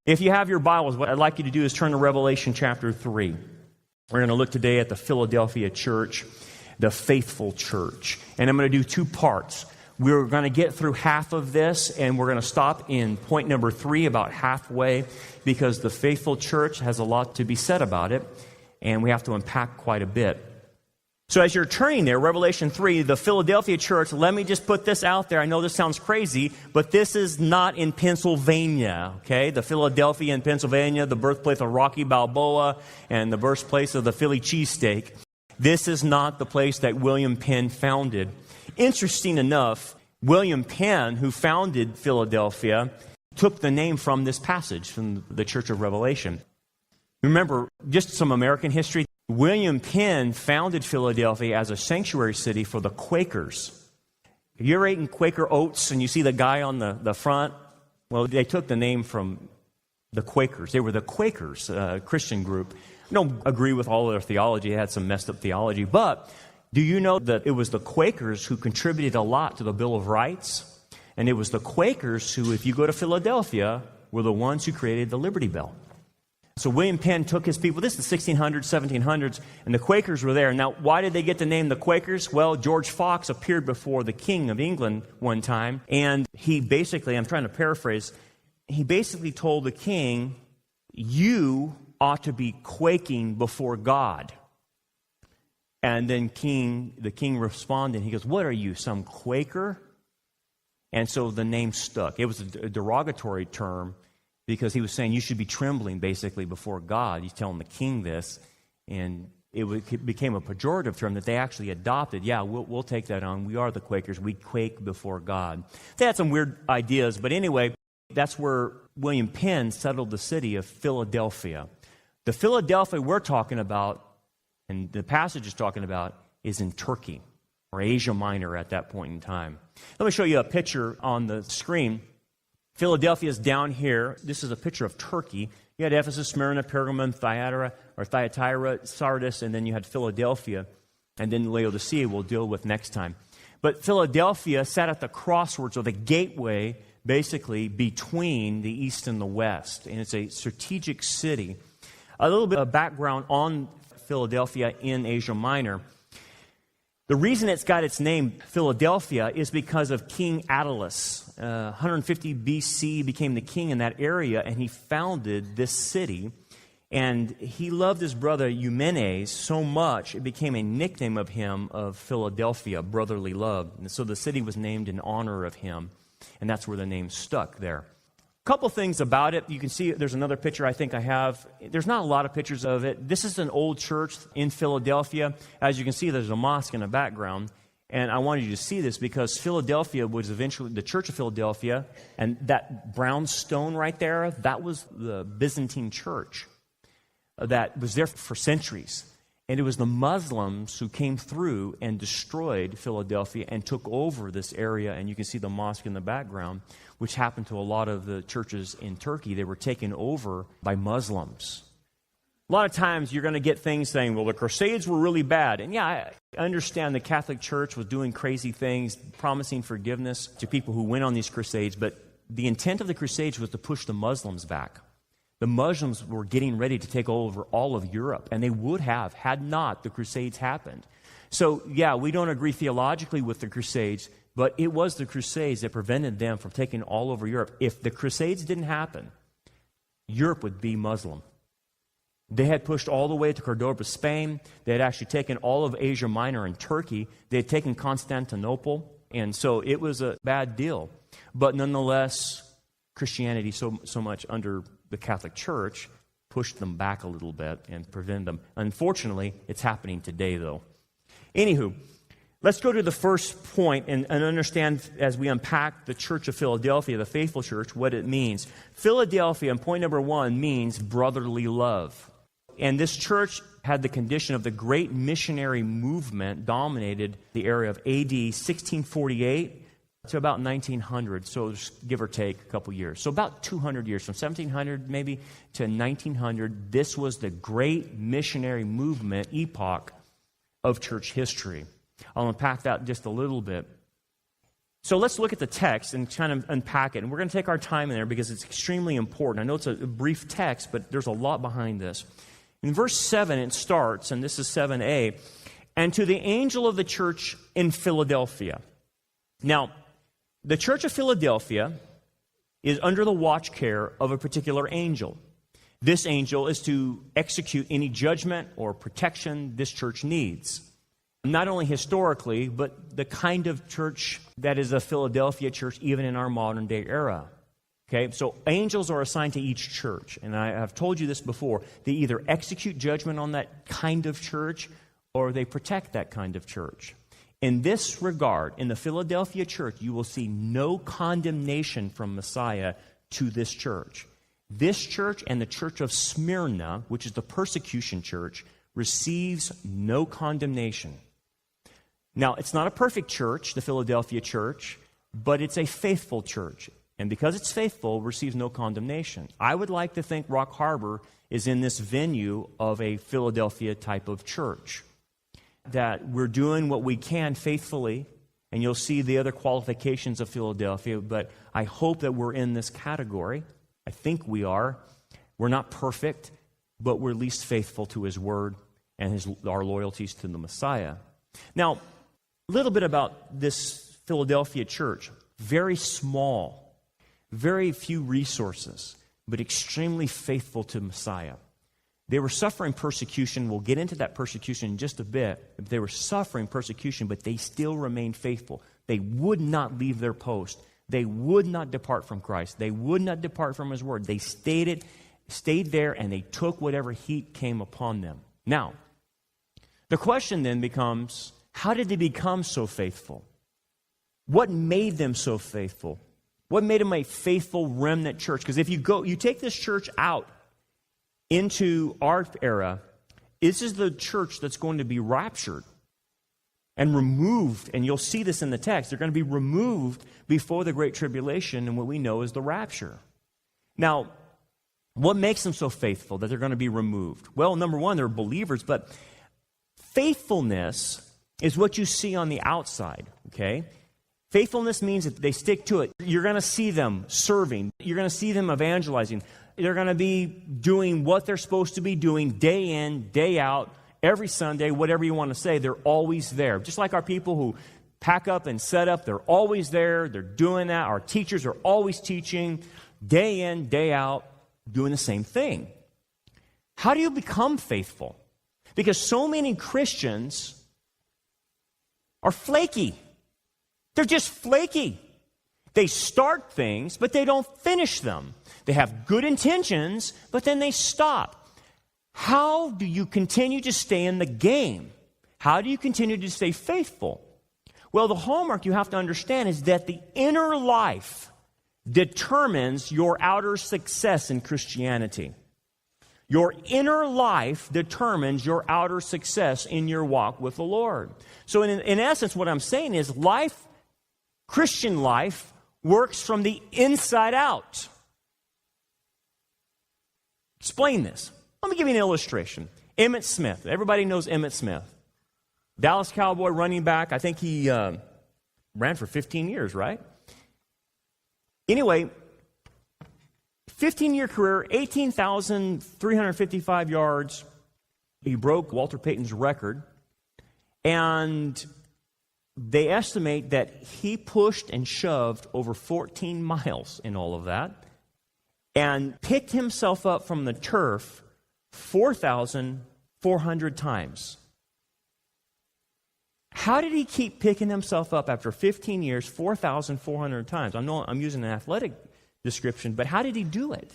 If you have your Bibles, what I'd like you to do is turn to Revelation chapter 3. We're going to look today at the Philadelphia church, the faithful church. And I'm going to do two parts. We're going to get through half of this, and we're going to stop in point number 3 about halfway, because the faithful church has a lot to be said about it, and we have to unpack quite a bit. So as you're turning there, Revelation 3, the Philadelphia church, let me just put this out there. I know this sounds crazy, but this is not in Pennsylvania, okay? The Philadelphia in Pennsylvania, the birthplace of Rocky Balboa, and the birthplace of the Philly cheesesteak. This is not the place that William Penn founded. Interesting enough, William Penn, who founded Philadelphia, took the name from this passage from the Church of Revelation. Remember, just some American history. William Penn founded Philadelphia as a sanctuary city for the Quakers. Have you ever eaten Quaker oats and you see the guy on the front? Well, they took the name from the Quakers. They were the Quakers, a Christian group. I don't agree with all of their theology. They had some messed up theology. But do you know that it was the Quakers who contributed a lot to the Bill of Rights? And it was the Quakers who, if you go to Philadelphia, were the ones who created the Liberty Bell. So William Penn took his people, this is the 1600s, 1700s, and the Quakers were there. Now, why did they get the name the Quakers? Well, George Fox appeared before the King of England one time, and he basically, I'm trying to paraphrase, he basically told the king, you ought to be quaking before God. And then the king responded, he goes, what are you, some Quaker? And so the name stuck. It was a derogatory term, because he was saying you should be trembling, basically, before God. He's telling the king this, and it became a pejorative term that they actually adopted. Yeah, we'll take that on. We are the Quakers. We quake before God. They had some weird ideas, but anyway, that's where William Penn settled the city of Philadelphia. The Philadelphia we're talking about, and the passage is talking about, is in Turkey, or Asia Minor at that point in time. Let me show you a picture on the screen. Philadelphia is down here. This is a picture of Turkey. You had Ephesus, Smyrna, Pergamum, Thyatira, Sardis, and then you had Philadelphia. And then Laodicea we'll deal with next time. But Philadelphia sat at the crossroads, or the gateway, basically, between the east and the west. And it's a strategic city. A little bit of background on Philadelphia in Asia Minor. The reason it's got its name, Philadelphia, is because of King Attalus. 150 BC became the king in that area, and he founded this city. And he loved his brother Eumenes so much, it became a nickname of him, of Philadelphia, brotherly love. And so the city was named in honor of him, and that's where the name stuck there. A couple things about it. You can see there's another picture I think I have. There's not a lot of pictures of it. This is an old church in Philadelphia. As you can see, there's a mosque in the background. And I wanted you to see this because Philadelphia was eventually the Church of Philadelphia. And that brown stone right there, that was the Byzantine church that was there for centuries. And it was the Muslims who came through and destroyed Philadelphia and took over this area. And you can see the mosque in the background, which happened to a lot of the churches in Turkey. They were taken over by Muslims. A lot of times you're going to get things saying, well, the Crusades were really bad. And yeah, I understand the Catholic Church was doing crazy things, promising forgiveness to people who went on these Crusades. But the intent of the Crusades was to push the Muslims back. The Muslims were getting ready to take over all of Europe, and they would have had not the Crusades happened. So, yeah, we don't agree theologically with the Crusades, but it was the Crusades that prevented them from taking all over Europe. If the Crusades didn't happen, Europe would be Muslim. They had pushed all the way to Cordoba, Spain. They had actually taken all of Asia Minor and Turkey. They had taken Constantinople, and so it was a bad deal. But nonetheless, Christianity so much under the Catholic Church pushed them back a little bit and prevented them. Unfortunately, it's happening today, though. Anywho, let's go to the first point and understand as we unpack the Church of Philadelphia, the faithful church, what it means. Philadelphia, and point number 1, means brotherly love. And this church had the condition of the great missionary movement dominated the area of AD 1648 to about 1900, so just give or take a couple years. So about 200 years, from 1700 maybe to 1900, this was the great missionary movement epoch of church history. I'll unpack that just a little bit. So let's look at the text and kind of unpack it. And we're going to take our time in there because it's extremely important. I know it's a brief text, but there's a lot behind this. In verse 7, it starts, and this is 7a, and to the angel of the church in Philadelphia. Now, the church of Philadelphia is under the watch care of a particular angel. This angel is to execute any judgment or protection this church needs. Not only historically, but the kind of church that is a Philadelphia church, even in our modern day era. Okay, so angels are assigned to each church. And I have told you this before. They either execute judgment on that kind of church or they protect that kind of church. In this regard, in the Philadelphia church, you will see no condemnation from Messiah to this church. This church and the church of Smyrna, which is the persecution church, receives no condemnation. Now, it's not a perfect church, the Philadelphia church, but it's a faithful church. And because it's faithful, receives no condemnation. I would like to think Rock Harbor is in this venue of a Philadelphia type of church. That we're doing what we can faithfully, and you'll see the other qualifications of Philadelphia, but I hope that we're in this category. I think we are. We're not perfect, but we're at least faithful to His Word and our loyalties to the Messiah. Now, a little bit about this Philadelphia church. Very small, very few resources, but extremely faithful to Messiah. They were suffering persecution. We'll get into that persecution in just a bit. They were suffering persecution, but they still remained faithful. They would not leave their post. They would not depart from Christ. They would not depart from His Word. They stayed there, and they took whatever heat came upon them. Now, the question then becomes, how did they become so faithful? What made them so faithful? What made them a faithful remnant church? Because if you take this church out into our era, this is the church that's going to be raptured and removed, and you'll see this in the text. They're going to be removed before the Great Tribulation and what we know as the rapture. Now, what makes them so faithful that they're going to be removed? Well, number one, they're believers, but faithfulness is what you see on the outside, okay? Faithfulness means that they stick to it. You're going to see them serving. You're going to see them evangelizing. They're going to be doing what they're supposed to be doing day in, day out, every Sunday, whatever you want to say. They're always there. Just like our people who pack up and set up, they're always there. They're doing that. Our teachers are always teaching, day in, day out, doing the same thing. How do you become faithful? Because so many Christians are flaky. They're just flaky. They start things, but they don't finish them. They have good intentions, but then they stop. How do you continue to stay in the game? How do you continue to stay faithful? Well, the hallmark you have to understand is that the inner life determines your outer success in Christianity. Your inner life determines your outer success in your walk with the Lord. So in essence, what I'm saying is Christian life works from the inside out. Explain this. Let me give you an illustration. Emmitt Smith. Everybody knows Emmitt Smith. Dallas Cowboy running back. I think he ran for 15 years, right? Anyway, 15-year career, 18,355 yards. He broke Walter Payton's record. And they estimate that he pushed and shoved over 14 miles in all of that and picked himself up from the turf 4,400 times. How did he keep picking himself up after 15 years, 4,400 times? I know I'm using an athletic description, but how did he do it?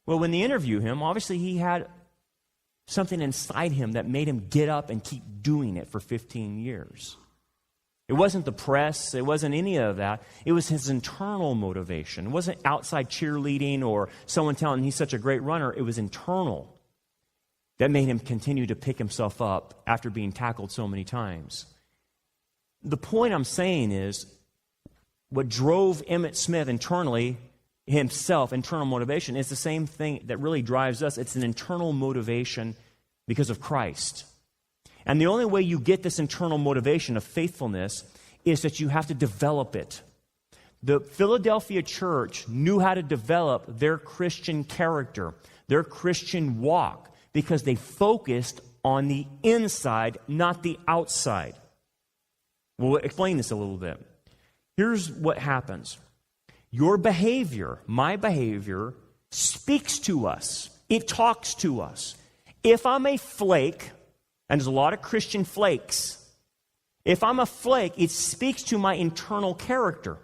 Well, when they interview him, obviously he had something inside him that made him get up and keep doing it for 15 years. It wasn't the press. It wasn't any of that. It was his internal motivation. It wasn't outside cheerleading or someone telling him he's such a great runner. It was internal that made him continue to pick himself up after being tackled so many times. The point I'm saying is what drove Emmitt Smith internally, himself, internal motivation, is the same thing that really drives us. It's an internal motivation because of Christ. And the only way you get this internal motivation of faithfulness is that you have to develop it. The Philadelphia church knew how to develop their Christian character, their Christian walk, because they focused on the inside, not the outside. We'll explain this a little bit. Here's what happens. Your behavior, my behavior, speaks to us. It talks to us. If I'm a flake, and there's a lot of Christian flakes, if I'm a flake, it speaks to my internal character,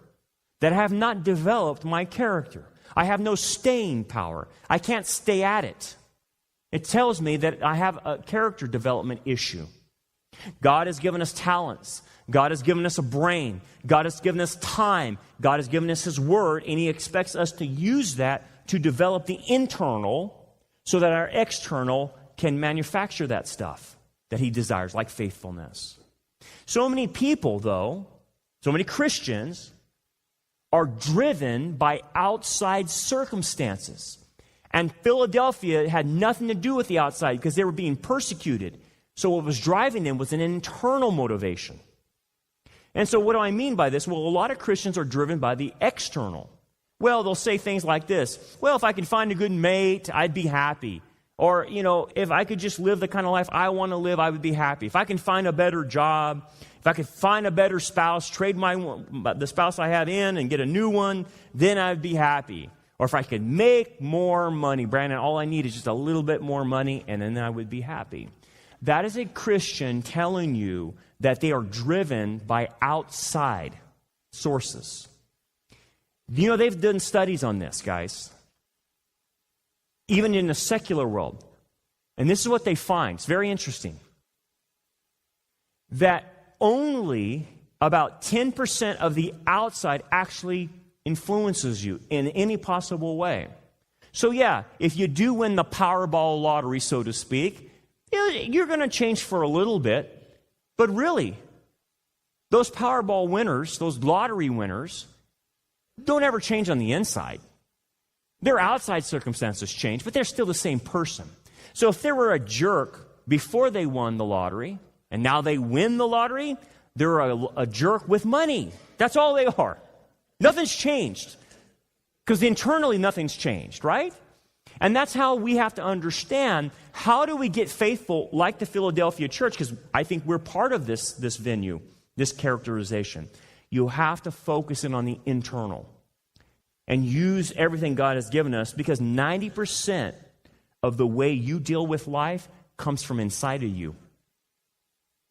that I have not developed my character. I have no staying power. I can't stay at it. It tells me that I have a character development issue. God has given us talents. God has given us a brain. God has given us time. God has given us His Word, and He expects us to use that to develop the internal so that our external can manufacture that stuff that He desires, like faithfulness. So many people, though, so many Christians are driven by outside circumstances. And Philadelphia had nothing to do with the outside because they were being persecuted. So what was driving them was an internal motivation. And so what do I mean by this? Well, a lot of Christians are driven by the external. Well, they'll say things like this. Well, if I could find a good mate, I'd be happy. Or, if I could just live the kind of life I want to live, I would be happy. If I can find a better job, if I could find a better spouse, trade the spouse I have in and get a new one, then I'd be happy. Or if I could make more money, Brandon, all I need is just a little bit more money, and then I would be happy. That is a Christian telling you that they are driven by outside sources. They've done studies on this, guys. Even in the secular world. And this is what they find. It's very interesting. That only about 10% of the outside actually influences you in any possible way. So yeah, if you do win the Powerball lottery, so to speak, you're going to change for a little bit. But really, those Powerball winners, those lottery winners, don't ever change on the inside. Their outside circumstances change, but they're still the same person. So if they were a jerk before they won the lottery, and now they win the lottery, they're a jerk with money. That's all they are. Nothing's changed. Because internally, nothing's changed, right? And that's how we have to understand, how do we get faithful like the Philadelphia church? Because I think we're part of this venue, this characterization. You have to focus in on the internal and use everything God has given us, because 90% of the way you deal with life comes from inside of you.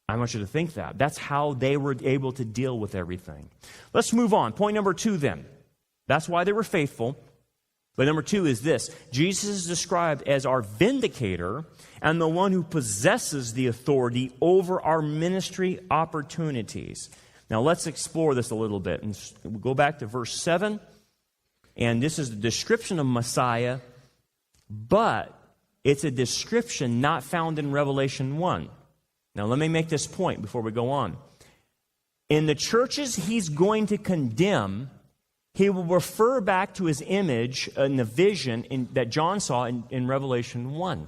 I want you to think that. That's how they were able to deal with everything. Let's move on. Point number 2 then. That's why they were faithful. But number 2 is this. Jesus is described as our vindicator and the one who possesses the authority over our ministry opportunities. Now let's explore this a little bit. And we'll go back to verse 7. And this is the description of Messiah, but it's a description not found in Revelation 1. Now, let me make this point before we go on. In the churches He's going to condemn, He will refer back to His image in the vision that John saw in Revelation 1.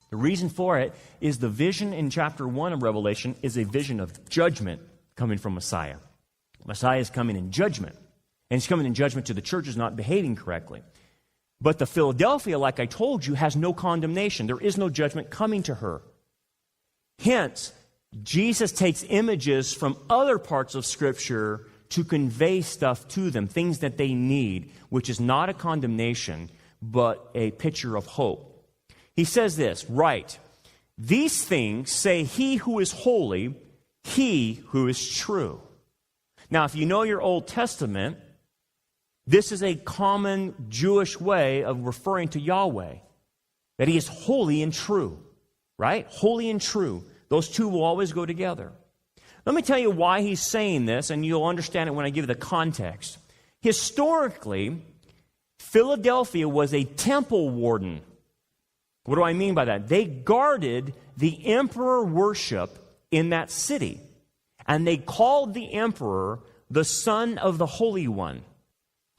The reason for it is the vision in chapter 1 of Revelation is a vision of judgment coming from Messiah. Messiah is coming in judgment. And He's coming in judgment to the churches not behaving correctly. But the Philadelphia, like I told you, has no condemnation. There is no judgment coming to her. Hence, Jesus takes images from other parts of Scripture to convey stuff to them, things that they need, which is not a condemnation, but a picture of hope. He says this, right, these things say He who is holy, He who is true. Now, if you know your Old Testament, this is a common Jewish way of referring to Yahweh, that He is holy and true, right? Holy and true. Those two will always go together. Let me tell you why He's saying this, and you'll understand it when I give you the context. Historically, Philadelphia was a temple warden. What do I mean by that? They guarded the emperor worship in that city, and they called the emperor the Son of the Holy One.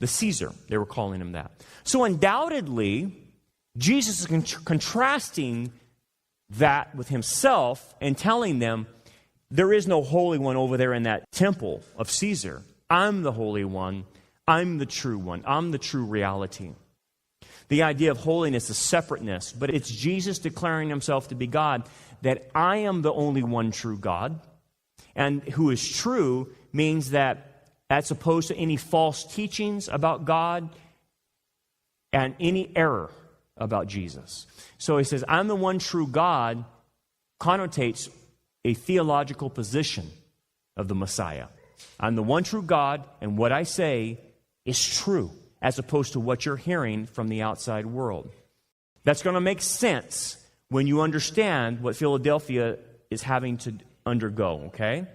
The Caesar, they were calling him that. So undoubtedly, Jesus is contrasting that with Himself and telling them there is no Holy One over there in that temple of Caesar. I'm the Holy One. I'm the true one. I'm the true reality. The idea of holiness is separateness, but it's Jesus declaring himself to be God, that I am the only one true God. And who is true means that, as opposed to any false teachings about God and any error about Jesus. So he says, I'm the one true God, connotates a theological position of the Messiah. I'm the one true God, and what I say is true, as opposed to what you're hearing from the outside world. That's going to make sense when you understand what Philadelphia is having to undergo, okay?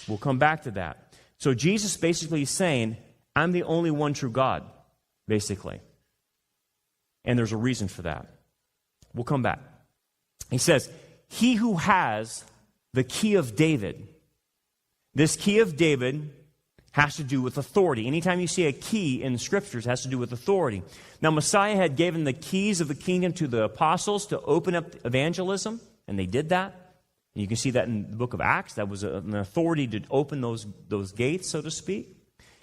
We'll come back to that. So Jesus basically is saying, I'm the only one true God, basically. And there's a reason for that. We'll come back. He says, he who has the key of David. This key of David has to do with authority. Anytime you see a key in the Scriptures, it has to do with authority. Now, Messiah had given the keys of the kingdom to the apostles to open up evangelism, and they did that. And you can see that in the book of Acts. That was an authority to open those gates, so to speak.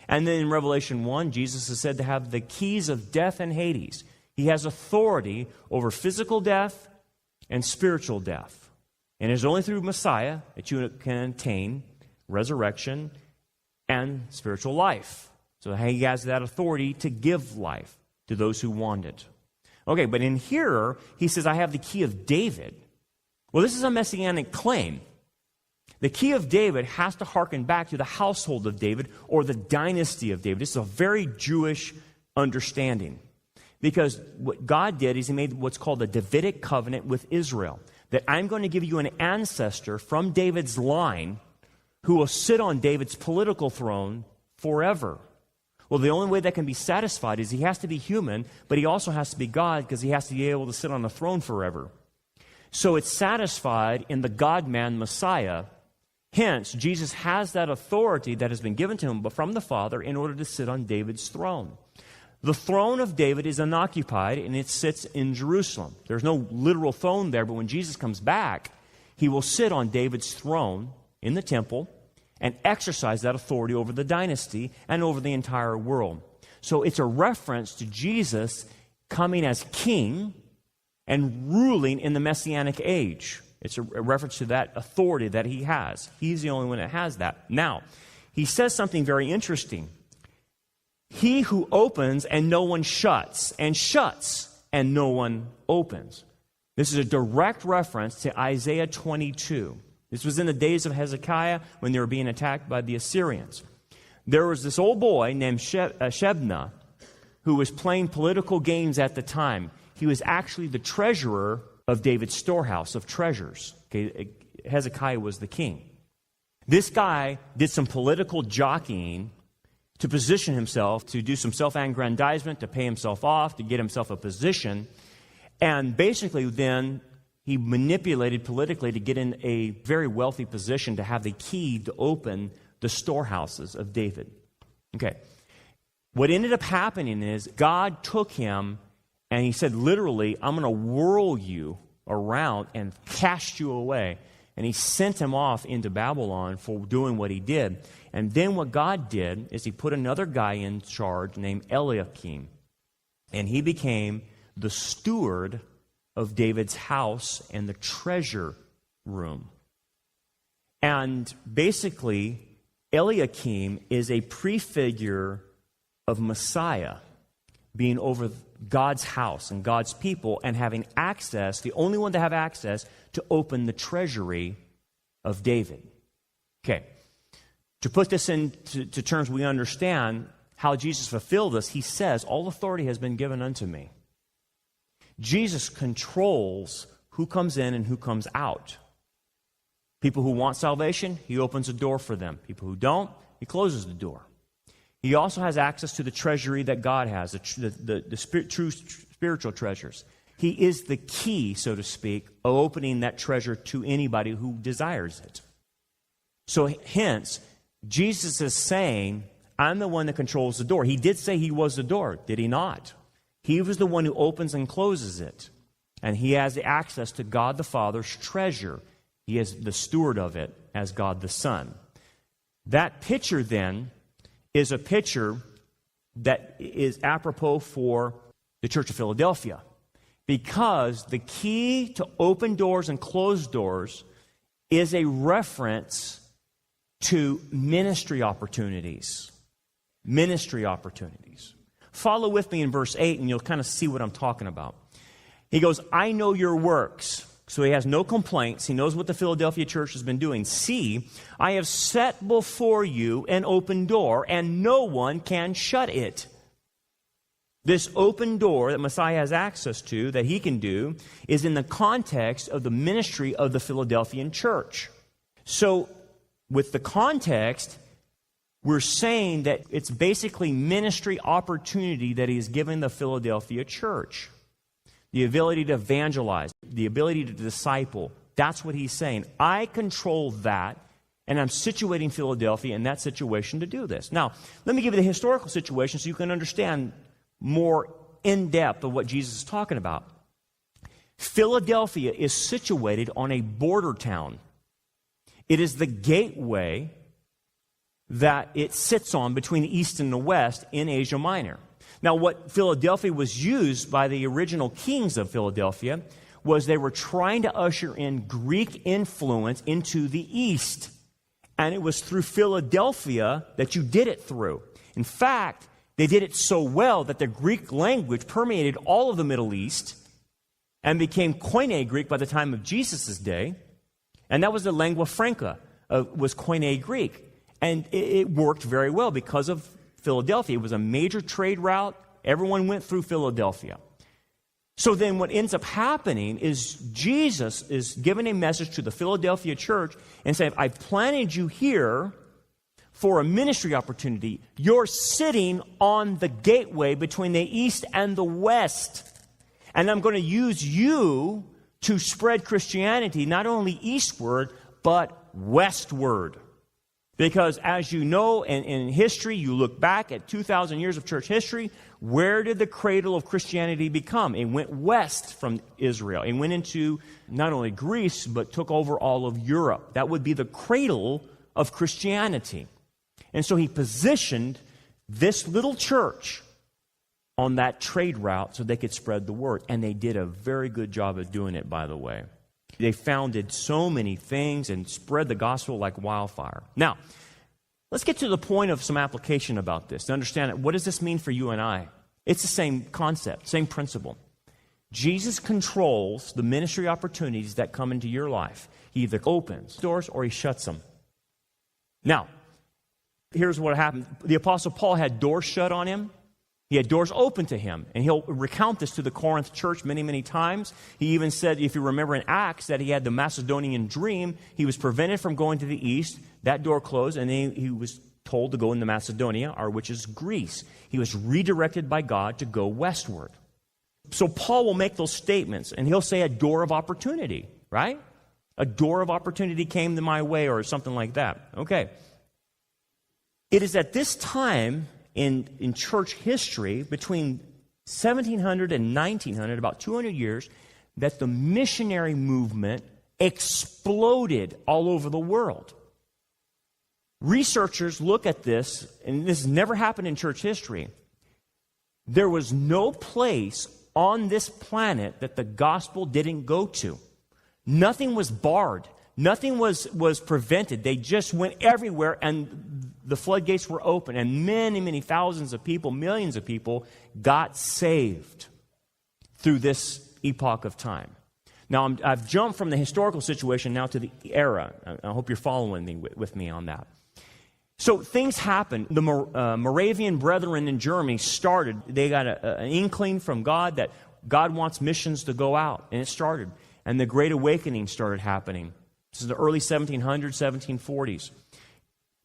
And then in Revelation 1, Jesus is said to have the keys of death and Hades. He has authority over physical death and spiritual death. And it's only through Messiah that you can attain resurrection and spiritual life. So he has that authority to give life to those who want it. Okay, but in here, he says, I have the key of David. Well, this is a messianic claim. The key of David has to hearken back to the household of David or the dynasty of David. This is a very Jewish understanding. Because what God did is he made what's called a Davidic covenant with Israel. That I'm going to give you an ancestor from David's line who will sit on David's political throne forever. Well, the only way that can be satisfied is he has to be human, but he also has to be God because he has to be able to sit on the throne forever. So it's satisfied in the God-man Messiah. Hence, Jesus has that authority that has been given to him but from the Father in order to sit on David's throne. The throne of David is unoccupied, and it sits in Jerusalem. There's no literal throne there, but when Jesus comes back, he will sit on David's throne in the temple and exercise that authority over the dynasty and over the entire world. So it's a reference to Jesus coming as king and ruling in the Messianic age. It's a reference to that authority that he has. He's the only one that has that. Now, he says something very interesting. He who opens and no one shuts, and shuts and no one opens. This is a direct reference to Isaiah 22. This was in the days of Hezekiah when they were being attacked by the Assyrians. There was this old boy named Shebna who was playing political games at the time. He was actually the treasurer of David's storehouse of treasures. Okay, Hezekiah was the king. This guy did some political jockeying to position himself, to do some self-aggrandizement, to pay himself off, to get himself a position. And basically then he manipulated politically to get in a very wealthy position to have the key to open the storehouses of David. Okay. What ended up happening is God took him and he said, literally, I'm going to whirl you around and cast you away. And he sent him off into Babylon for doing what he did. And then what God did is he put another guy in charge named Eliakim. And he became the steward of David's house and the treasure room. And basically, Eliakim is a prefigure of Messiah being over God's house and God's people and having access, the only one to have access, to open the treasury of David. Okay. To put this into terms we understand how Jesus fulfilled this, he says, all authority has been given unto me. Jesus controls who comes in and who comes out. People who want salvation, he opens a door for them. People who don't, he closes the door. He also has access to the treasury that God has, the true spiritual treasures. He is the key, so to speak, of opening that treasure to anybody who desires it. So hence, Jesus is saying, I'm the one that controls the door. He did say he was the door, did he not? He was the one who opens and closes it. And he has the access to God the Father's treasure. He is the steward of it as God the Son. That picture then is a picture that is apropos for the Church of Philadelphia. Because the key to open doors and closed doors is a reference to ministry opportunities. Ministry opportunities. Follow with me in verse 8 and you'll kind of see what I'm talking about. He goes, I know your works. So he has no complaints. He knows what the Philadelphia church has been doing. See, I have set before you an open door, and no one can shut it. This open door that Messiah has access to, that he can do, is in the context of the ministry of the Philadelphian church. So, with the context, we're saying that it's basically ministry opportunity that he has given the Philadelphia church. The ability to evangelize, the ability to disciple. That's what he's saying. I control that, and I'm situating Philadelphia in that situation to do this. Now, let me give you the historical situation so you can understand more in depth of what Jesus is talking about. Philadelphia is situated on a border town. It is the gateway that it sits on between the east and the west in Asia Minor. Now, what Philadelphia was used by the original kings of Philadelphia was they were trying to usher in Greek influence into the east. And it was through Philadelphia that you did it through. In fact, they did it so well that the Greek language permeated all of the Middle East and became Koine Greek by the time of Jesus' day. And that was the lingua franca, was Koine Greek. And it worked very well because of Philadelphia. It was a major trade route. Everyone went through Philadelphia. So then what ends up happening is Jesus is giving a message to the Philadelphia church and saying, I've planted you here for a ministry opportunity. You're sitting on the gateway between the east and the west. And I'm going to use you to spread Christianity not only eastward, but westward. Because as you know, in history, you look back at 2,000 years of church history, where did the cradle of Christianity become? It went west from Israel. It went into not only Greece, but took over all of Europe. That would be the cradle of Christianity. And so he positioned this little church on that trade route so they could spread the word. And they did a very good job of doing it, by the way. They founded so many things and spread the gospel like wildfire. Now, let's get to the point of some application about this to understand it. What does this mean for you and I? It's the same concept, same principle. Jesus controls the ministry opportunities that come into your life. He either opens doors or he shuts them. Now, here's what happened. The Apostle Paul had doors shut on him. He had doors open to him, and he'll recount this to the Corinth church many, many times. He even said, if you remember in Acts, that he had the Macedonian dream. He was prevented from going to the east. That door closed, and then he was told to go into Macedonia, or which is Greece. He was redirected by God to go westward. So Paul will make those statements, and he'll say a door of opportunity, right? A door of opportunity came to my way, or something like that. Okay. It is at this time in church history, between 1700 and 1900, about 200 years, that the missionary movement exploded all over the world. Researchers look at this, and this has never happened in church history. There was no place on this planet that the gospel didn't go to. Nothing was barred. Nothing was prevented. They just went everywhere, and the floodgates were open, and many, many thousands of people, millions of people got saved through this epoch of time. Now, I've jumped from the historical situation now to the era. I hope you're following me with me on that. So things happened. The Moravian Brethren in Germany started. They got an inkling from God that God wants missions to go out, and it started. And the Great Awakening started happening. This is the early 1700s, 1740s.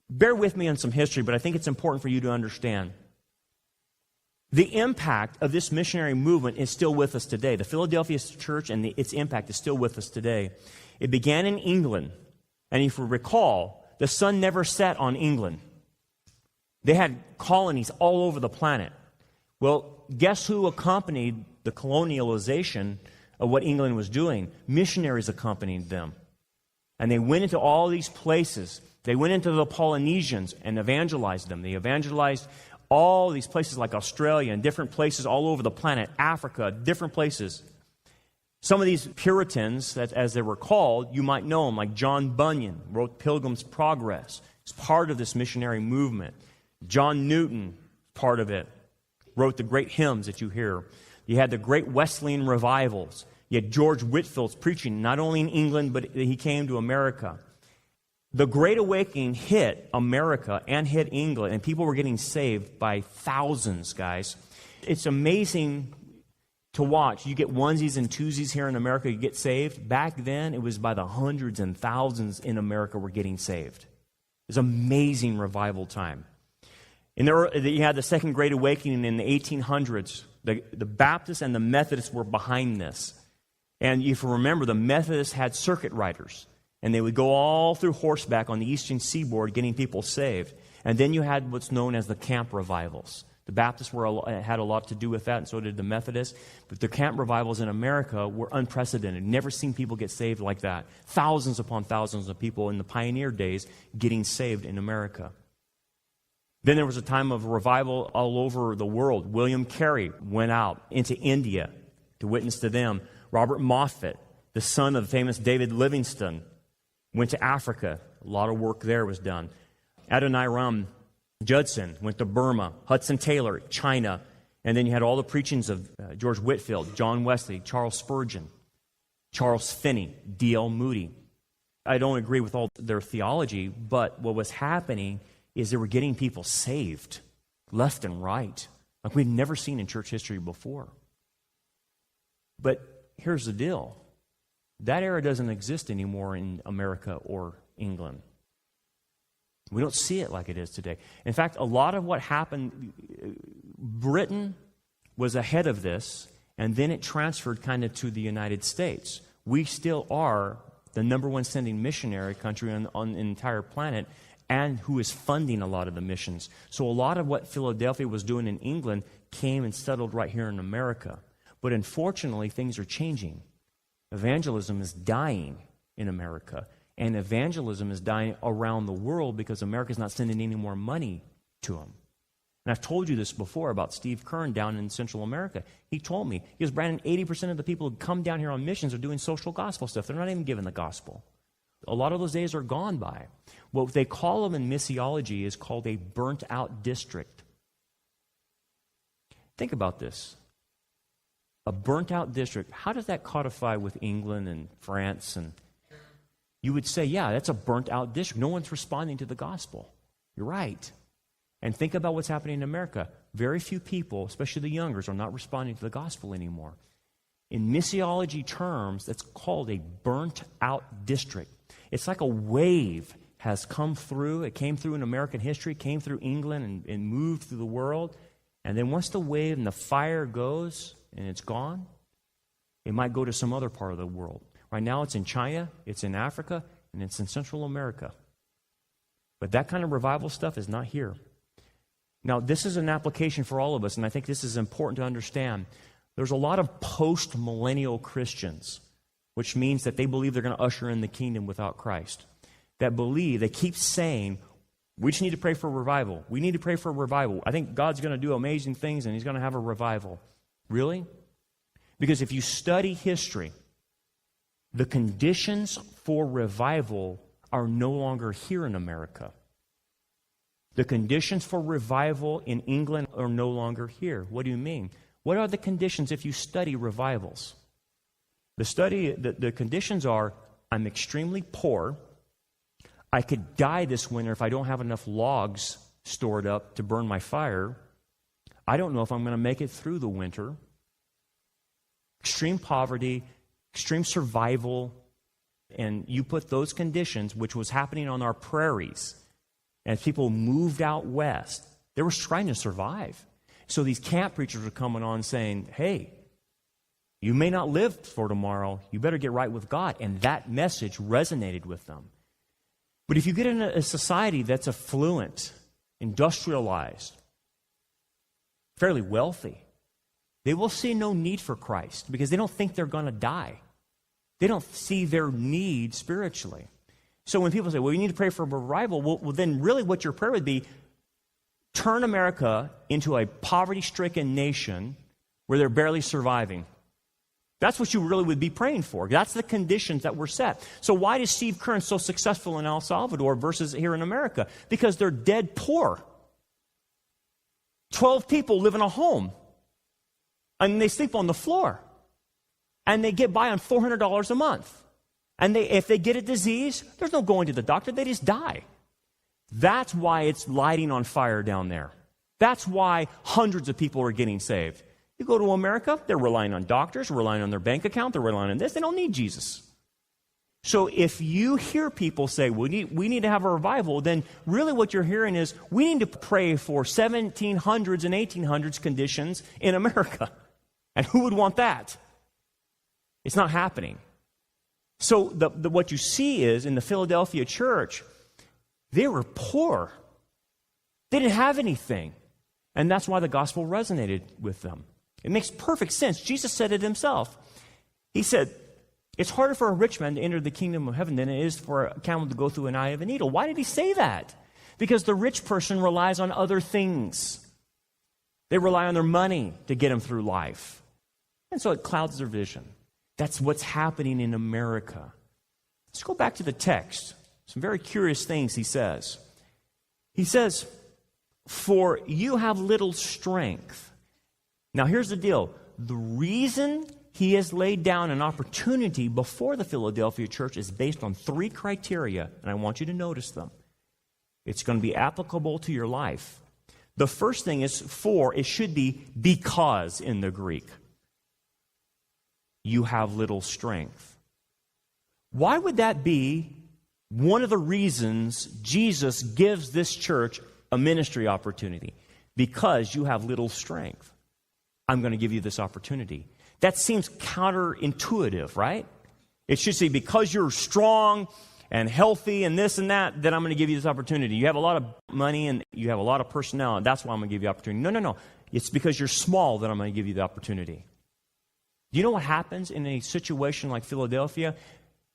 Bear with me on some history, but I think it's important for you to understand. The impact of this missionary movement is still with us today. The Philadelphia church and its impact is still with us today. It began in England, and if you recall, the sun never set on England. They had colonies all over the planet. Well, guess who accompanied the colonialization of what England was doing? Missionaries accompanied them. And they went into all these places They went into the Polynesians and evangelized them. They evangelized all these places like Australia and different places all over the planet, Africa, different places. Some of these Puritans, as they were called, you might know them, like John Bunyan, wrote Pilgrim's Progress. He's part of this missionary movement. John Newton, part of it, wrote the great hymns that you hear. You had the great Wesleyan revivals. You had George Whitfield's preaching, not only in England, but he came to America. The Great Awakening hit America and hit England, and people were getting saved by thousands, guys. It's amazing to watch. You get onesies and twosies here in America, you get saved. Back then, it was by the hundreds and thousands in America were getting saved. It was an amazing revival time. And you had the Second Great Awakening in the 1800s. The Baptists and the Methodists were behind this. And if you remember, the Methodists had circuit riders. And they would go all through horseback on the eastern seaboard getting people saved. And then you had what's known as the camp revivals. The Baptists had a lot to do with that, and so did the Methodists. But the camp revivals in America were unprecedented. Never seen people get saved like that. Thousands upon thousands of people in the pioneer days getting saved in America. Then there was a time of revival all over the world. William Carey went out into India to witness to them. Robert Moffat, the son of the famous David Livingstone, went to Africa. A lot of work there was done. Adoniram Judson went to Burma. Hudson Taylor, China. And then you had all the preachings of George Whitfield, John Wesley, Charles Spurgeon, Charles Finney, D.L. Moody. I don't agree with all their theology, but what was happening is they were getting people saved left and right, like we'd never seen in church history before. But here's the deal. That era doesn't exist anymore in America or England. We don't see it like it is today. In fact, a lot of what happened, Britain was ahead of this, and then it transferred kind of to the United States. We still are the number one sending missionary country on the entire planet, and who is funding a lot of the missions. So a lot of what Philadelphia was doing in England came and settled right here in America. But unfortunately, things are changing. Evangelism is dying in America, and evangelism is dying around the world because America's not sending any more money to them. And I've told you this before about Steve Kern down in Central America. He told me, he goes, Brandon, 80% of the people who come down here on missions are doing social gospel stuff. They're not even giving the gospel. A lot of those days are gone by. What they call them in missiology is called a burnt-out district. Think about this. A burnt-out district, how does that codify with England and France? And you would say, yeah, that's a burnt-out district. No one's responding to the gospel. You're right. And think about what's happening in America. Very few people, especially the youngers, are not responding to the gospel anymore. In missiology terms, that's called a burnt-out district. It's like a wave has come through. It came through in American history, came through England, and moved through the world. And then once the wave and the fire goes and it's gone, it might go to some other part of the world. Right now it's in China, it's in Africa, and it's in Central America. But that kind of revival stuff is not here. Now, this is an application for all of us, and I think this is important to understand. There's a lot of post-millennial Christians, which means that they believe they're going to usher in the kingdom without Christ. That believe, they keep saying, we just need to pray for revival. We need to pray for revival. I think God's going to do amazing things and He's going to have a revival. Really? Because if you study history, the conditions for revival are no longer here in America. The conditions for revival in England are no longer here. What do you mean? What are the conditions if you study revivals? The conditions are, I'm extremely poor. I could die this winter if I don't have enough logs stored up to burn my fire. I don't know if I'm going to make it through the winter. Extreme poverty, extreme survival, and you put those conditions, which was happening on our prairies, as people moved out west, they were trying to survive. So these camp preachers were coming on saying, hey, you may not live for tomorrow. You better get right with God. And that message resonated with them. But if you get in a society that's affluent, industrialized, fairly wealthy, they will see no need for Christ because they don't think they're going to die. They don't see their need spiritually. So when people say, well, you need to pray for revival, well, then really what your prayer would be, turn America into a poverty-stricken nation where they're barely surviving. That's what you really would be praying for. That's the conditions that were set. So why is Steve Kern so successful in El Salvador versus here in America? Because they're dead poor. 12 people live in a home, and they sleep on the floor, and they get by on $400 a month. And if they get a disease, there's no going to the doctor. They just die. That's why it's lighting on fire down there. That's why hundreds of people are getting saved. You go to America, they're relying on doctors, relying on their bank account, they're relying on this. They don't need Jesus. So if you hear people say, we need to have a revival, then really what you're hearing is, we need to pray for 1700s and 1800s conditions in America. And who would want that? It's not happening. So what you see is, in the Philadelphia church, they were poor. They didn't have anything. And that's why the gospel resonated with them. It makes perfect sense. Jesus said it himself. He said, it's harder for a rich man to enter the kingdom of heaven than it is for a camel to go through an eye of a needle. Why did he say that? Because the rich person relies on other things. They rely on their money to get them through life. And so it clouds their vision. That's what's happening in America. Let's go back to the text. Some very curious things he says. He says, for you have little strength. Now here's the deal. The reason he has laid down an opportunity before the Philadelphia church is based on 3 criteria, and I want you to notice them. It's going to be applicable to your life. The first thing is it should be because in the Greek. You have little strength. Why would that be one of the reasons Jesus gives this church a ministry opportunity? Because you have little strength. I'm going to give you this opportunity. That seems counterintuitive, right? It should say, because you're strong and healthy and this and that, then I'm going to give you this opportunity. You have a lot of money and you have a lot of personnel, and that's why I'm going to give you the opportunity. No. It's because you're small that I'm going to give you the opportunity. Do you know what happens in a situation like Philadelphia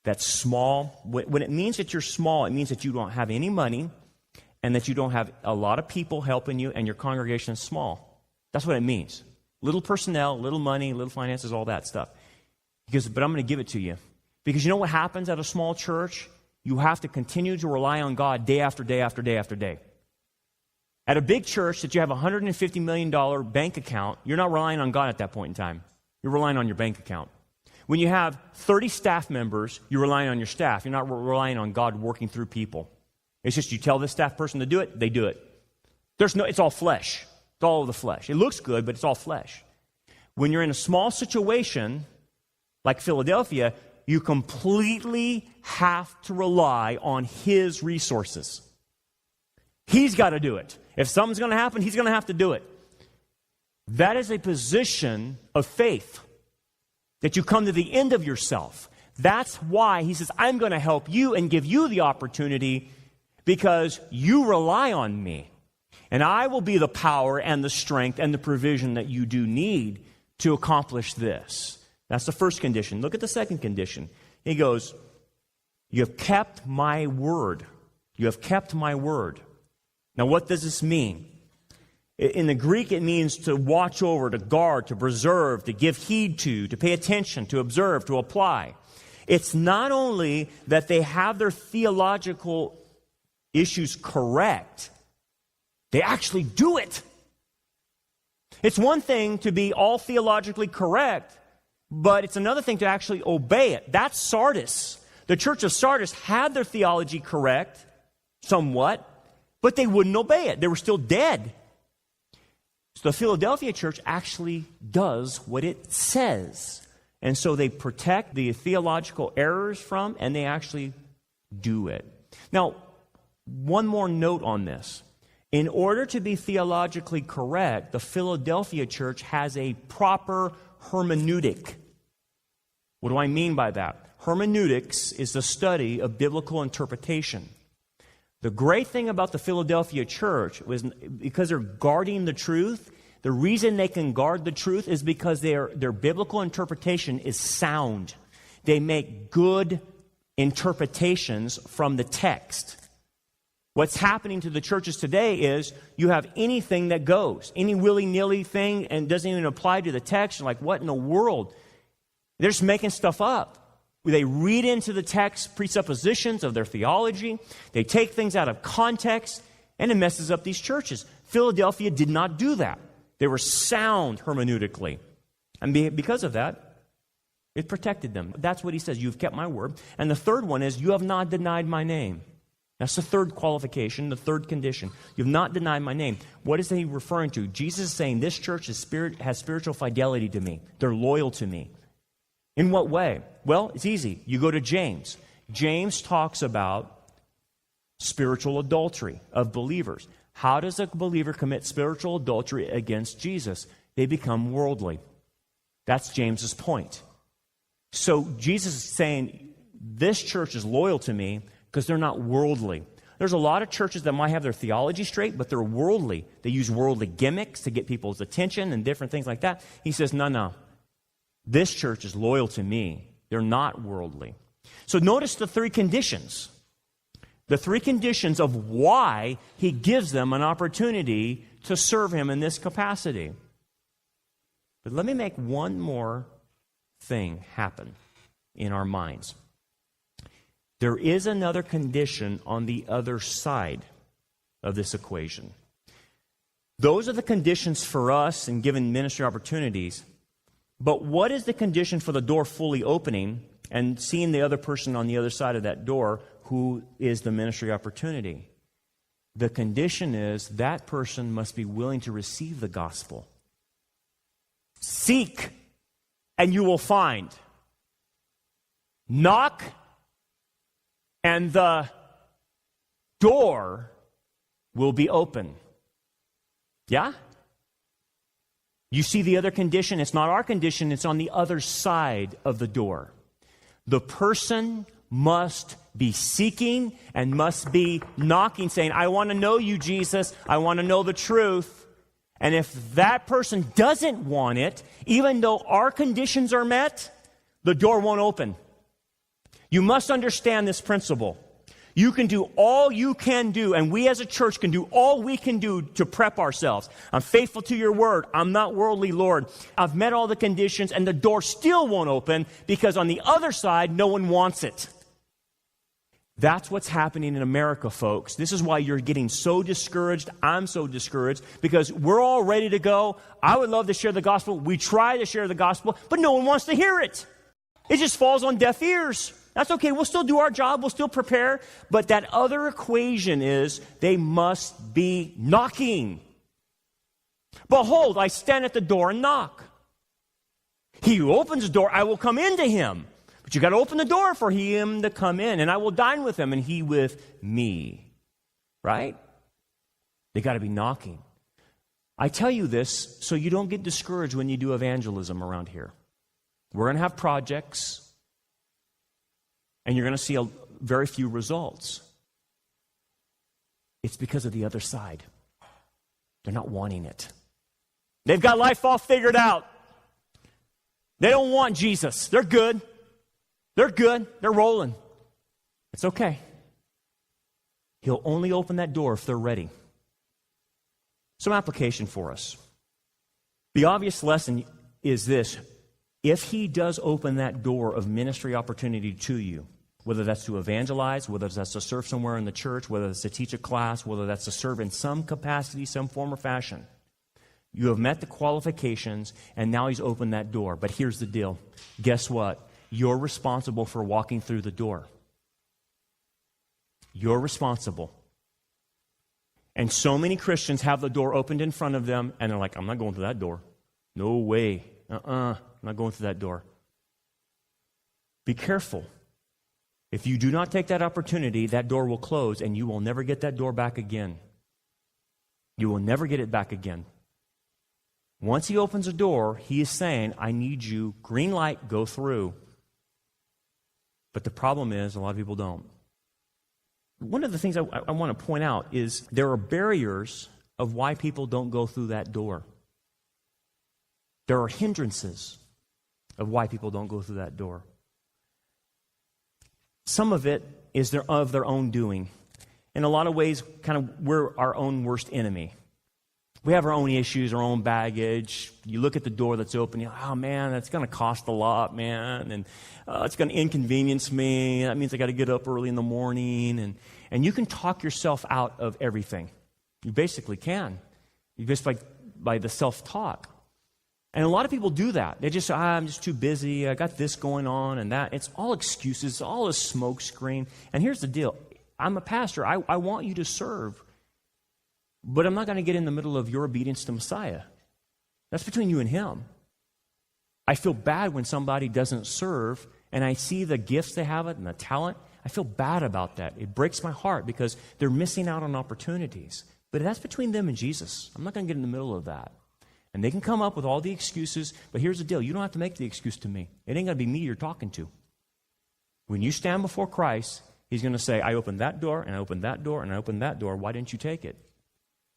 that's small? When it means that you're small, it means that you don't have any money and that you don't have a lot of people helping you and your congregation is small. That's what it means. Little personnel, little money, little finances, all that stuff. But I'm going to give it to you. Because you know what happens at a small church? You have to continue to rely on God day after day after day after day. At a big church that you have a $150 million bank account, you're not relying on God at that point in time. You're relying on your bank account. When you have 30 staff members, you're relying on your staff. You're not relying on God working through people. It's just you tell this staff person to do it, they do it. It's all flesh. It's all of the flesh. It looks good, but it's all flesh. When you're in a small situation like Philadelphia, you completely have to rely on His resources. He's got to do it. If something's going to happen, He's going to have to do it. That is a position of faith, that you come to the end of yourself. That's why He says, I'm going to help you and give you the opportunity because you rely on me. And I will be the power and the strength and the provision that you do need to accomplish this. That's the first condition. Look at the second condition. He goes, you have kept my word. You have kept my word. Now, what does this mean? In the Greek, it means to watch over, to guard, to preserve, to give heed to pay attention, to observe, to apply. It's not only that they have their theological issues correct, they actually do it. It's one thing to be all theologically correct, but it's another thing to actually obey it. That's Sardis. The church of Sardis had their theology correct, somewhat, but they wouldn't obey it. They were still dead. So the Philadelphia church actually does what it says. And so they protect the theological errors from, and they actually do it. Now, one more note on this. In order to be theologically correct, the Philadelphia church has a proper hermeneutic. What do I mean by that? Hermeneutics is the study of biblical interpretation. The great thing about the Philadelphia church was because they're guarding the truth. The reason they can guard the truth is because their biblical interpretation is sound. They make good interpretations from the text. What's happening to the churches today is you have anything that goes, any willy-nilly thing, and doesn't even apply to the text. You're like, what in the world? They're just making stuff up. They read into the text presuppositions of their theology. They take things out of context, and it messes up these churches. Philadelphia did not do that. They were sound hermeneutically. And because of that, it protected them. That's what he says. You've kept my word. And the third one is, you have not denied my name. That's the third qualification, the third condition. You've not denied my name. What is he referring to? Jesus is saying this church has spiritual fidelity to me. They're loyal to me. In what way? Well, it's easy. You go to James. James talks about spiritual adultery of believers. How does a believer commit spiritual adultery against Jesus? They become worldly. That's James's point. So Jesus is saying, this church is loyal to me because they're not worldly. There's a lot of churches that might have their theology straight, but they're worldly. They use worldly gimmicks to get people's attention and different things like that. He says, no. This church is loyal to me. They're not worldly. So notice the three conditions. The three conditions of why he gives them an opportunity to serve him in this capacity. But let me make one more thing happen in our minds. There is another condition on the other side of this equation. Those are the conditions for us in given ministry opportunities. But what is the condition for the door fully opening and seeing the other person on the other side of that door who is the ministry opportunity? The condition is that person must be willing to receive the gospel. Seek, and you will find. Knock, and the door will be open. Yeah? You see the other condition? It's not our condition, it's on the other side of the door. The person must be seeking and must be knocking, saying, I want to know you, Jesus. I want to know the truth. And if that person doesn't want it, even though our conditions are met, the door won't open. You must understand this principle. You can do all you can do, and we as a church can do all we can do to prep ourselves. I'm faithful to your word. I'm not worldly, Lord. I've met all the conditions, and the door still won't open because on the other side, no one wants it. That's what's happening in America, folks. This is why you're getting so discouraged. I'm so discouraged because we're all ready to go. I would love to share the gospel. We try to share the gospel, but no one wants to hear it. It just falls on deaf ears. That's okay. We'll still do our job. We'll still prepare. But that other equation is they must be knocking. Behold, I stand at the door and knock. He who opens the door, I will come into him. But you got to open the door for him to come in, and I will dine with him and he with me. Right? They got to be knocking. I tell you this so you don't get discouraged when you do evangelism around here. We're going to have projects. And you're going to see very few results. It's because of the other side. They're not wanting it. They've got life all figured out. They don't want Jesus. They're good. They're good. They're rolling. It's okay. He'll only open that door if they're ready. Some application for us. The obvious lesson is this. If he does open that door of ministry opportunity to you, whether that's to evangelize, whether that's to serve somewhere in the church, whether that's to teach a class, whether that's to serve in some capacity, some form or fashion, you have met the qualifications, and now he's opened that door. But here's the deal. Guess what? You're responsible for walking through the door. You're responsible. And so many Christians have the door opened in front of them, and they're like, I'm not going through that door. No way. I'm not going through that door. Be careful. If you do not take that opportunity, that door will close and you will never get that door back again. You will never get it back again. Once he opens a door, he is saying, I need you, green light, go through. But the problem is, a lot of people don't. One of the things I want to point out is there are barriers of why people don't go through that door. There are hindrances of why people don't go through that door. Some of it is of their own doing. In a lot of ways, kind of we're our own worst enemy. We have our own issues, our own baggage. You look at the door that's open, you're like, oh man, that's going to cost a lot, man. And it's going to inconvenience me. That means I got to get up early in the morning. And you can talk yourself out of everything. You basically can. You just by the self-talk. And a lot of people do that. They just say, I'm just too busy. I got this going on and that. It's all excuses. It's all a smoke screen. And here's the deal. I'm a pastor. I want you to serve. But I'm not going to get in the middle of your obedience to Messiah. That's between you and him. I feel bad when somebody doesn't serve and I see the gifts they have and the talent. I feel bad about that. It breaks my heart because they're missing out on opportunities. But that's between them and Jesus. I'm not going to get in the middle of that. And they can come up with all the excuses, but here's the deal. You don't have to make the excuse to me. It ain't going to be me you're talking to. When you stand before Christ, he's going to say, I opened that door, and I opened that door, and I opened that door. Why didn't you take it?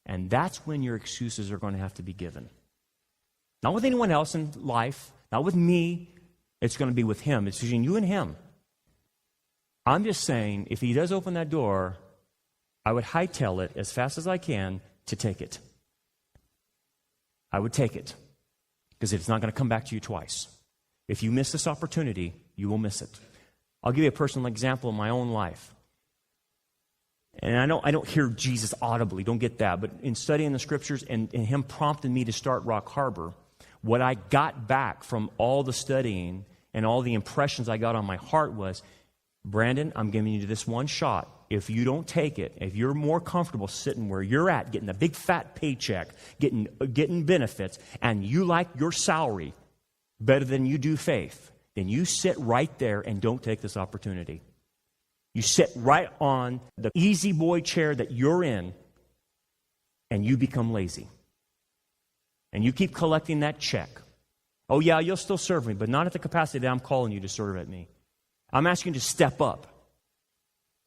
And that's when your excuses are going to have to be given. Not with anyone else in life, not with me. It's going to be with him. It's between you and him. I'm just saying, if he does open that door, I would hightail it as fast as I can to take it. I would take it because it's not going to come back to you twice. If you miss this opportunity, you will miss it. I'll give you a personal example in my own life. And I don't hear Jesus audibly, don't get that. But in studying the scriptures and him prompting me to start Rock Harbor, what I got back from all the studying and all the impressions I got on my heart was, Brandon, I'm giving you this one shot. If you don't take it, if you're more comfortable sitting where you're at, getting a big fat paycheck, getting benefits, and you like your salary better than you do faith, then you sit right there and don't take this opportunity. You sit right on the easy boy chair that you're in, and you become lazy. And you keep collecting that check. Oh yeah, you'll still serve me, but not at the capacity that I'm calling you to serve at me. I'm asking you to step up.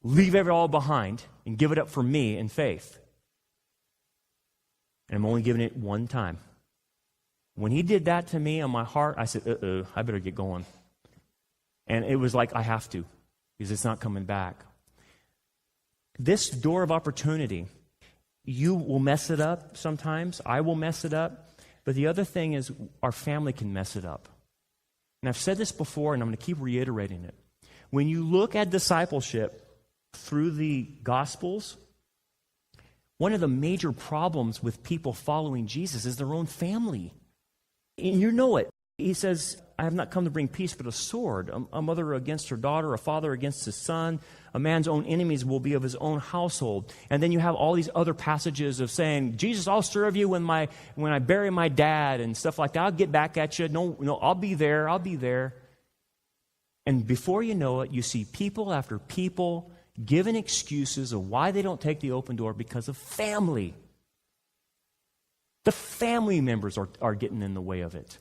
Leave it all behind and give it up for me in faith. And I'm only giving it one time. When he did that to me on my heart, I said, I better get going. And it was like I have to, because it's not coming back. This door of opportunity, you will mess it up sometimes. I will mess it up. But the other thing is our family can mess it up. And I've said this before, and I'm going to keep reiterating it. When you look at discipleship through the Gospels, one of the major problems with people following Jesus is their own family. And you know it. He says, I have not come to bring peace, but a sword. A mother against her daughter, a father against his son. A man's own enemies will be of his own household. And then you have all these other passages of saying, Jesus, I'll serve you when I bury my dad and stuff like that. I'll get back at you. No, I'll be there. I'll be there. And before you know it, you see people after people giving excuses of why they don't take the open door because of family. The family members are getting in the way of it.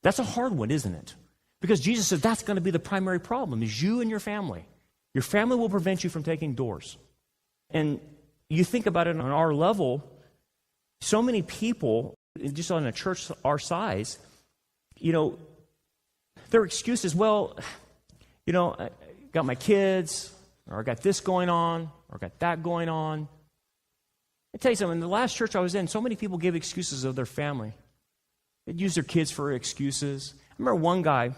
That's a hard one, isn't it? Because Jesus says that's going to be the primary problem, is you and your family. Your family will prevent you from taking doors. And you think about it on our level, so many people, just on a church our size, their excuse is, well, I got my kids, or I got this going on, or I got that going on. I tell you something, in the last church I was in, so many people gave excuses of their family. They'd use their kids for excuses. I remember one guy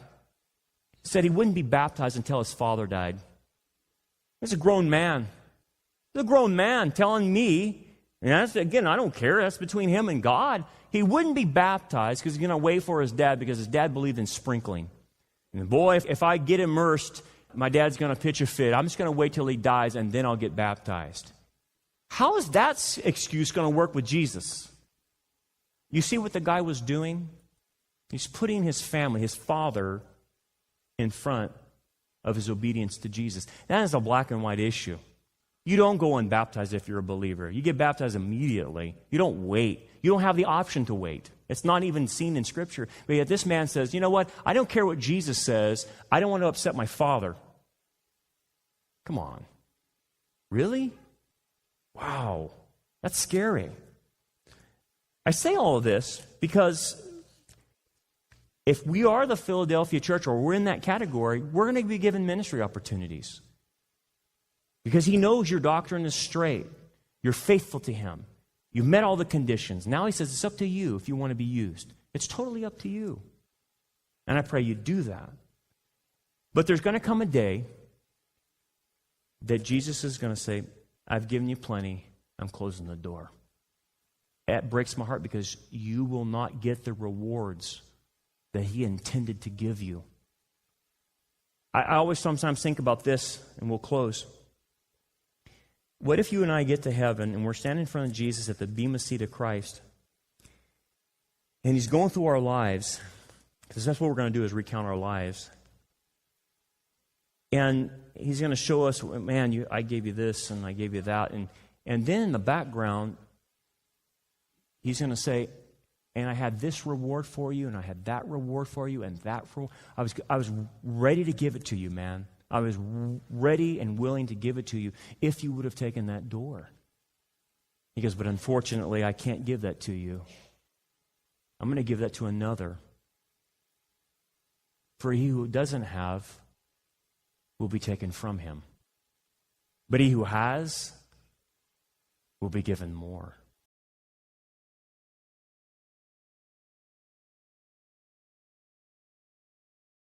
said he wouldn't be baptized until his father died. He's a grown man. He's a grown man telling me, and that's, again, I don't care, that's between him and God. He wouldn't be baptized because he's going to wait for his dad because his dad believed in sprinkling. And boy, if I get immersed, my dad's going to pitch a fit. I'm just going to wait till he dies and then I'll get baptized. How is that excuse going to work with Jesus? You see what the guy was doing? He's putting his family, his father, in front of his obedience to Jesus. That is a black and white issue. You don't go and baptize if you're a believer. You get baptized immediately. You don't wait. You don't have the option to wait. It's not even seen in Scripture. But yet this man says, you know what? I don't care what Jesus says. I don't want to upset my father. Come on. Really? Wow. That's scary. I say all of this because If we are the Philadelphia church, or we're in that category, we're going to be given ministry opportunities. Because he knows your doctrine is straight. You're faithful to him. You've met all the conditions. Now he says it's up to you if you want to be used. It's totally up to you. And I pray you do that. But there's going to come a day that Jesus is going to say, I've given you plenty. I'm closing the door. That breaks my heart because you will not get the rewards that he intended to give you. I always sometimes think about this, and we'll close. What if you and I get to heaven and we're standing in front of Jesus at the bema seat of Christ, and he's going through our lives, because that's what we're going to do is recount our lives. And he's going to show us, man, I gave you this and I gave you that. And then in the background, he's going to say, and I had this reward for you, and I had that reward for you, and that for I was ready to give it to you, man. I was ready and willing to give it to you if you would have taken that door. He goes, but unfortunately, I can't give that to you. I'm going to give that to another. For he who doesn't have will be taken from him. But he who has will be given more.